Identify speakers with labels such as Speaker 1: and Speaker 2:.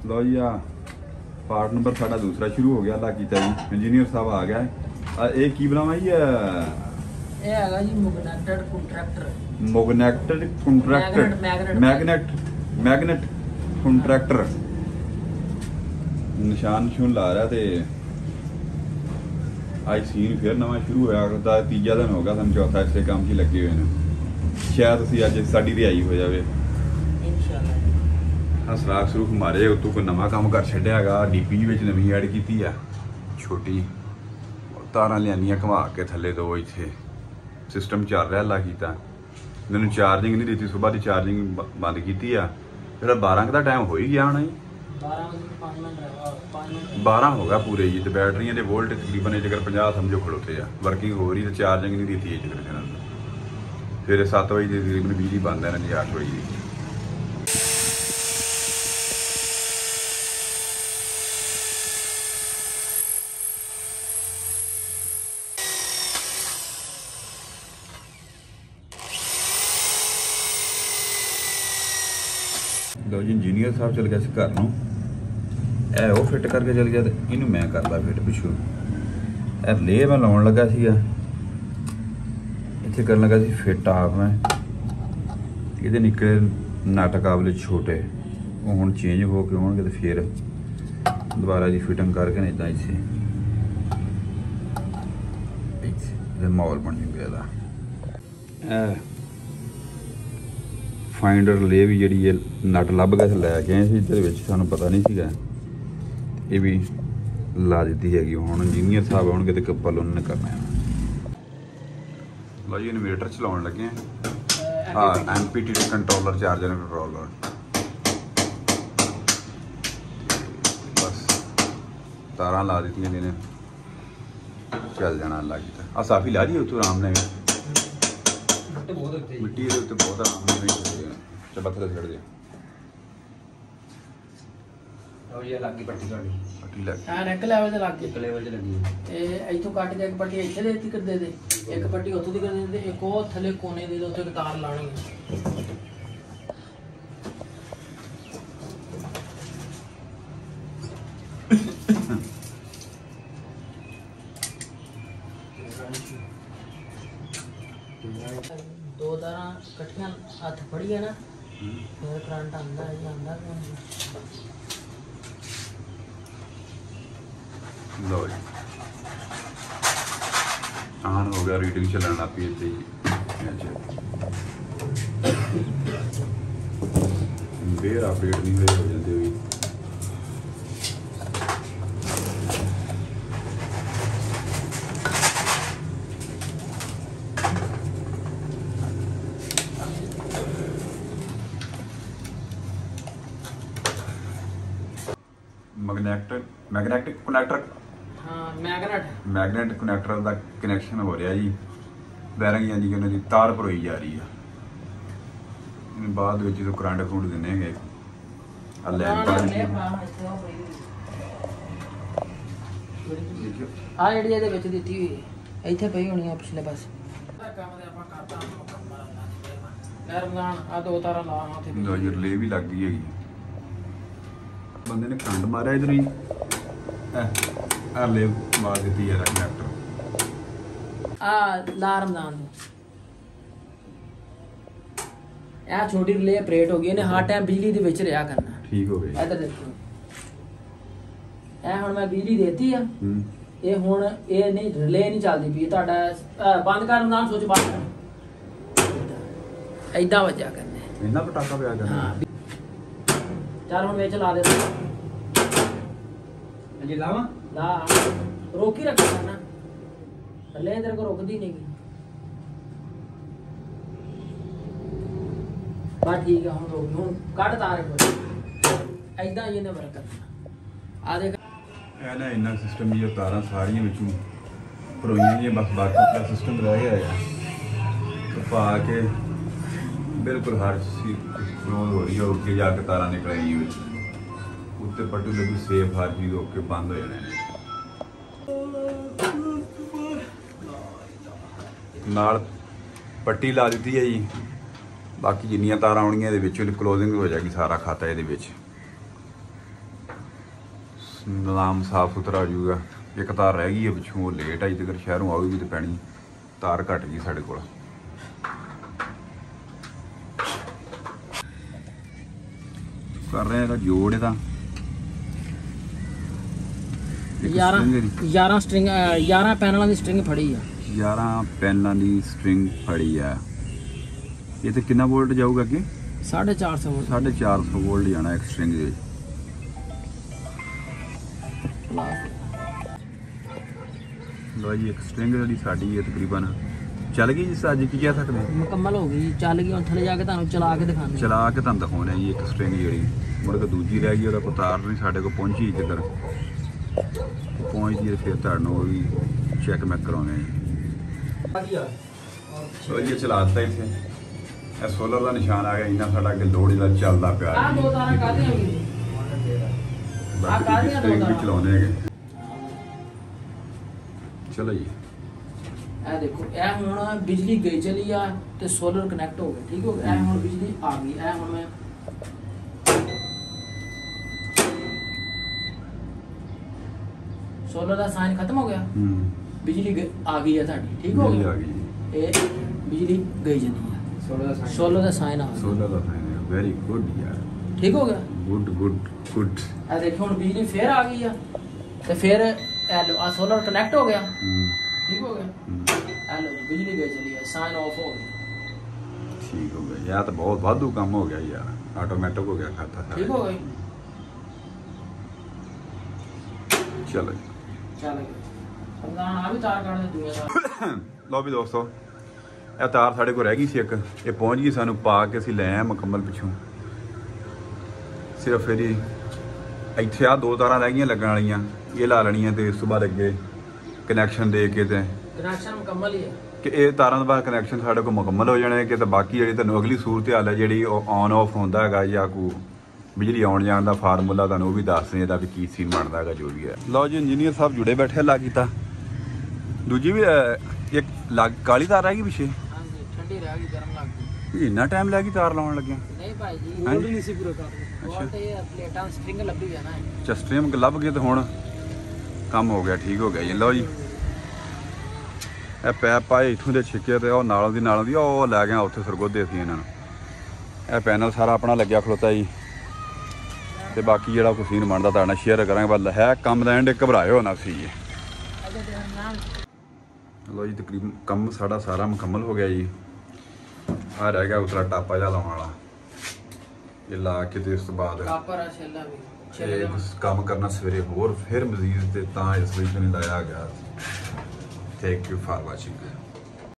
Speaker 1: लो जी आ part number साडा दूसरा शुरू हो गया। अल्लाह कीता जी, इंजीनियर साहब आ गया है। ये की बनावा जी?
Speaker 2: ये हैगा जी magnetic contractor.
Speaker 1: Magnetic contractor, magnet contractor. निशान निशून ला रहा थे। आज सीन फिर नवा शुरू होया, तीजा दिन होगा, हम चौथा इसे काम की लगे हुए हैं। शायद असी अज साडी रिहाई हो जाए इंशाअल्लाह। सराख सरूख मारे उतों कोई नवा काम कर छड्या हैगा। डीपी नवी ऐड की है, छोटी तारां लियानियां घुमा के थले दो इत्थे सिस्टम चल रहा। अल्लाह कीता मैनूं चार्जिंग नहीं दी, सुबह की चार्जिंग बंद की है। फिर 12 का टाइम हो ही गया होना जी, 12 हो गया पूरे जी। तो बैटरियां के वोल्ट तकरीबन जगह 50 समझो खड़ोते आ, वर्किंग हो रही, तो चार्जिंग नहीं दी जगह। फिर 7 बजे तकरीबन बिजली बंद है ना जी, 8 बजे। लो जी इंजीनियर साहब चल गया से घर नूं, ए वो फिट करके चल गया, तो इनू मैं करदा फिट पिछू। ए ले मैं लाउण लगा सीगा, इत्थे करन लगा सी फिट आप मैं। इहदे निकले नट काबले छोटे, वो हुण चेंज हो के आउणगे, तो फिर दोबारा जी फिटिंग करके नहीं तां इत्थे माहौल बन जूगा इहदा। फाइंडर ले भी जी नट लभ के लैके आए इधर सानू पता नहीं सीगा, ये भी ला दी हैगी। हुण इंजीनियर साहब आउणगे तो कपल उन्होंने करना है। लो जी इन्वेटर चलाउण लगे हैं। हाँ MPPT कंट्रोलर, चार्जर कंट्रोलर। बस तारां ला दी ने, चल जाना। अल्लाह कीता आ साफी ला दी उतों आराम ने, मिट्टी के उत्ते बहुत आराम ने चबा थले छड़ दे। और ये लग गई पट्टी काटी, पट्टी लग हां एक लेवल ते लग गई, एक लेवल ते लगी। ए इथों कट के एक पट्टी इथे देती कर दे, एक पट्टी उथों दी कर दे, एक और थले कोने दे, उथे तार लाणी है। दो तारा कट्ठियां हथ फड़ी है ना, फिर करंट आंदा है, आंदा लो जी ऑन हो गया, रीडिंग चलाना पी थी। बेर अपडेट नहीं हो जाते हुई। मैग्नेटिक कनैक्टर, हाँ मैग्नेट कनैक्टर का कनैक्शन हो रहा जी। बैरिंग यानी कि उन्होंने तार भरोई जा रही है। बाद जो करंट करूंट देने पिछले पास रिले भी लग गई है। बंदे ने करंट मारा इधर ही, ले मार दी है कनैक्टर। ला रमजान छोटी रिले ऑपरेट हो गई ने, हर टाइम बिजली दे विच रहा करना। ठीक हो गया। इधर देखो ए हुण मैं बिजली देती है, ये हुण ये नहीं रिले नहीं चलदी पई, तुहाडा बंद कर रमजान, सोच बंद ऐदा वजह करना, इन्ना पटाका पिया करना। चल हुण विच ला दे जी, लावा ला रोक ही रखा ना, ले इधर को रोकदी नहीं की। बस ठीक है, हम रोक हुण कट तारे को ऐदा ही ने वर्क करना। आ देख ए ना इन्ना सिस्टम ये तारां सारियां विचों भरोईयां जी, बस बाकी का सिस्टम रह गया है। तो पा के बिल्कुल हर चीज क्लोज हो रही है, ओके जाके तारां निकल आई विच उत्ते पट्टू लगी सेफ, हर चीज ओके बंद हो जाने। नाल पट्टी ला दी है जी, बाकी जिन्नियां तारां आउणगीਆਂ ਇਹਦੇ ਵਿੱਚ क्लोजिंग हो जाएगी, सारा खाता ये ਨਿਜ਼ਾਮ ਸਾਫ ਸੁਥਰਾ ਹੋ ਜਾਊਗਾ। ਇੱਕ ਤਾਰ ਰਹਿ ਗਈ ਹੈ ਪਿੱਛੋਂ, ਉਹ ਲੇਟ ਆਈ, ਤੇ ਸ਼ਹਿਰੋਂ ਆਊਗੀ ਤੇ ਪੈਣੀ, ਤਾਰ ਘੱਟ ਗਈ ਸਾਡੇ ਕੋਲ। ਕਰ ਰਹੇ ਇਹਦਾ ਜੋੜ ਇਹਦਾ
Speaker 2: 11 ਸਟ੍ਰਿੰਗ 11 ਪੈਨਲਾਂ ਦੀ ਸਟ੍ਰਿੰਗ ਫੜੀ ਆ।
Speaker 1: 11 ਪੈਨਲਾਂ ਦੀ ਸਟ੍ਰਿੰਗ ਫੜੀ ਆ। ਇਹ ਤੇ ਕਿੰਨਾ ਵੋਲਟ ਜਾਊਗਾ ਅੱਗੇ?
Speaker 2: 450 ਵੋਲਟ।
Speaker 1: 450 ਵੋਲਟ ਜਾਣਾ ਇੱਕ ਸਟ੍ਰਿੰਗ ਦੇ ਵਿੱਚ। ਲੋ ਜੀ, ਇੱਕ ਸਟ੍ਰਿੰਗ ਜਿਹੜੀ ਸਾਡੀ ਹੈ ਤਕਰੀਬਨ ਚੱਲ ਗਈ ਜਿਸ ਅੱਜ ਕੀ ਕਹਿ ਸਕਦੇ
Speaker 2: ਮੁਕੰਮਲ ਹੋ ਗਈ, ਚੱਲ ਗਈ। ਹੁਣ ਥੱਲੇ ਜਾ ਕੇ ਤੁਹਾਨੂੰ ਚਲਾ ਕੇ ਦਿਖਾਉਂਦੇ,
Speaker 1: ਚਲਾ ਕੇ ਤੁਹਾਨੂੰ ਦਿਖਾਉਣਾ ਜੀ। ਇੱਕ ਸਟ੍ਰਿੰਗ ਜਿਹੜੀ ਮੁੜ ਕੇ ਦੂਜੀ ਰਹਿ ਗਈ, ਉਹਦਾ ਕੋਈ ਤਾਰ ਨਹੀਂ ਸਾਡੇ ਕੋਲ ਪਹੁੰਚੀ ਜਿੱਧਰ ਪਹੁੰਚਦੀ ਹੈ, ਫਿਰ ਤੁਹਾਨੂੰ ਉਹ ਵੀ ਚੈੱਕ ਮੈਂ ਕਰਾਉਣਾ ਜੀ। ਸੋ ਜੀ ਚਲਾ ਦਿੱਤਾ ਇੱਥੇ, ਇਹ ਸੋਲਰ ਦਾ ਨਿਸ਼ਾਨ ਆ ਗਿਆ। ਇੰਨਾ ਸਾਡਾ ਅੱਗੇ ਲੋਡ ਇਹਦਾ ਚੱਲਦਾ ਪਿਆ।
Speaker 2: ਆ ਦੋ ਤਾਰਾਂ ਕਾਹਦੀਆਂ ਹੋਈਆਂ?
Speaker 1: ਬਾਕੀ ਸਟ੍ਰਿੰਗ ਵੀ ਚਲਾਉਣੇ ਹੈਗੇ। ਚਲੋ ਜੀ,
Speaker 2: ਇਹ ਦੇਖੋ, ਇਹ ਹੁਣ ਬਿਜਲੀ ਗਈ ਚਲੀ ਆ ਤੇ ਸੋਲਰ ਕਨੈਕਟ ਹੋ ਗਿਆ। ਠੀਕ ਹੋ ਗਿਆ। ਇਹ ਹੁਣ ਬਿਜਲੀ ਆ ਗਈ। ਇਹ ਹੁਣ ਮੈਂ ਸੋਲਰ ਦਾ ਸਾਈਨ ਖਤਮ ਹੋ ਗਿਆ। ਬਿਜਲੀ ਆ ਗਈ ਹੈ ਤੁਹਾਡੀ। ਠੀਕ ਹੋ ਗਿਆ। ਇਹ ਬਿਜਲੀ ਗਈ ਜਾਂਦੀ ਹੈ। ਸੋਲਰ ਦਾ ਸਾਈਨ ਆ ਗਿਆ।
Speaker 1: ਸੋਲਰ ਦਾ ਸਾਈਨ ਵੈਰੀ ਗੁੱਡ ਯਾਰ।
Speaker 2: ਠੀਕ ਹੋ ਗਿਆ।
Speaker 1: Good good good.
Speaker 2: ਇਹ ਦੇਖੋ ਹੁਣ ਬਿਜਲੀ ਫੇਰ ਆ ਗਈ ਆ ਤੇ ਫਿਰ ਆ ਸੋਲਰ ਕਨੈਕਟ ਹੋ ਗਿਆ। ਠੀਕ ਹੋ ਗਿਆ। हेलो, बिजली गई चली है, साइन ऑफ हो गया।
Speaker 1: ठीक हो गया यार, तो बहुत वाधू काम हो गया यार, ऑटोमेटिक हो गया खाता था।
Speaker 2: ठीक हो गई।
Speaker 1: चलो
Speaker 2: आ भी तार काट दे दूंगा।
Speaker 1: लो भी दोस्तों, ਇਹ ਤਾਰ ਸਾਡੇ ਕੋਲ ਰਹਿ ਗਈ ਸੀ ਇੱਕ, ਇਹ ਪਹੁੰਚ ਗਈ ਸਾਨੂੰ ਪਾ ਕੇ ਅਸੀਂ ਲੈ ਆਏ ਮੁਕੰਮਲ ਪਿੱਛੋਂ। ਸਿਰਫ ਇਹਦੀ ਇੱਥੇ ਆ ਦੋ ਤਾਰਾਂ ਰਹਿ ਗਈਆਂ ਲੱਗਣ ਵਾਲੀਆਂ, ਇਹ ਲਾ ਲੈਣੀਆਂ ਤੇ ਇਸ ਤੋਂ ਬਾਅਦ ਅੱਗੇ ਕਨੈਕਸ਼ਨ ਦੇ ਕੇ ਤੇ
Speaker 2: ਕਨੈਕਸ਼ਨ ਮੁਕੰਮਲ ਹੀ ਹੈ
Speaker 1: ਕਿ ਇਹ ਤਾਰਾਂ ਦਾ ਬਾਅਦ ਕਨੈਕਸ਼ਨ ਸਾਡੇ ਕੋਲ ਮੁਕੰਮਲ ਹੋ ਜਾਣਾ ਹੈ ਕਿ ਤੇ ਬਾਕੀ ਜਿਹੜੀ ਤੁਹਾਨੂੰ ਅਗਲੀ ਸੂਰਤ ਹਾਲ ਹੈ ਜਿਹੜੀ ਉਹ ਆਨ ਆਫ ਹੁੰਦਾ ਹੈਗਾ ਜਾਂ ਕੋਈ ਬਿਜਲੀ ਆਉਣ ਜਾਣ ਦਾ ਫਾਰਮੂਲਾ ਤੁਹਾਨੂੰ ਉਹ ਵੀ ਦੱਸਦੇ ਇਹਦਾ ਵੀ ਕੀ ਸੀਨ ਬਣਦਾ ਹੈਗਾ ਜੋ ਵੀ ਹੈ। ਲਓ ਜੀ, ਇੰਜੀਨੀਅਰ ਸਾਹਿਬ ਜੁੜੇ ਬੈਠੇ ਲਾ ਕੀਤਾ। ਦੂਜੀ ਵੀ ਇੱਕ ਕਾਲੀ ਤਾਰ ਰਹਿ ਗਈ ਪਿੱਛੇ।
Speaker 2: ਹਾਂਜੀ, ਠੰਡੀ ਰਹਿ ਗਈ, ਗਰਮ ਲੱਗ ਗਈ।
Speaker 1: ਇੰਨਾ ਟਾਈਮ ਲੱਗ ਗਈ ਤਾਰ ਲਾਉਣ ਲੱਗਿਆ?
Speaker 2: ਨਹੀਂ ਭਾਈ ਜੀ, ਵੋਲਟ ਨਹੀਂ ਸੀ ਪੂਰਾ ਕਰ। ਵੋਲਟ ਇਹ ਪਲੇਟਾਂ ਸਟ੍ਰਿੰਗ ਲੱਭੀ ਜਾਣਾ ਹੈ।
Speaker 1: ਅੱਛਾ, ਸਟ੍ਰਿੰਗ ਲੱਭ ਗਏ ਤੇ ਹੁਣ ਕੰਮ ਹੋ ਗਿਆ, ਠੀਕ ਹੋ ਗਿਆ ਜੀ। ਲਓ ਜੀ, ਇਹ ਪੈਪ ਪਾਏ ਇੱਥੋਂ ਦੇ ਛਿੱਕੇ ਤੇ ਉਹ ਨਾਲੋਂ ਦੀ ਉਹ ਲੈ ਗਿਆ ਉੱਥੇ ਸਰਗੋਧੇ ਸੀ ਇਹਨਾਂ ਨੂੰ। ਇਹ ਪੈਨਲ ਸਾਰਾ ਆਪਣਾ ਲੱਗਿਆ ਖਲੋਤਾ ਜੀ, ਤੇ ਬਾਕੀ ਜਿਹੜਾ ਕੋਈ ਸੀਨ ਬਣਦਾ ਤੁਹਾਡੇ ਨਾਲ ਸ਼ੇਅਰ ਕਰਾਂਗੇ। ਬਸ ਹੈ ਕੰਮ ਦਾ ਐਂਡ, ਘਬਰਾਇਓ ਨਾ ਸੀ ਜੀ। ਲਓ ਜੀ, ਤਕਰੀਬਨ ਕੰਮ ਸਾਡਾ ਸਾਰਾ ਮੁਕੰਮਲ ਹੋ ਗਿਆ ਜੀ। ਆ ਰਹਿ ਗਿਆ ਉਤਲਾ ਟਾਪਾ ਜਿਹਾ ਲਾਉਣ ਵਾਲਾ, ਇਹ ਲਾ ਕੇ ਤੇ ਇਸ ਤੋਂ ਬਾਅਦ
Speaker 2: ਕਾਪਰ ਆ ਛੱਲਾ ਵੀ
Speaker 1: ਇਹ ਕੰਮ ਕਰਨਾ ਸਵੇਰੇ ਹੋਰ ਫਿਰ ਮਜ਼ੀਦ ਤੇ ਤਾਂ ਇਸ ਲਈ ਨਹੀਂ ਲਾਇਆ ਗਿਆ। Thank you for watching.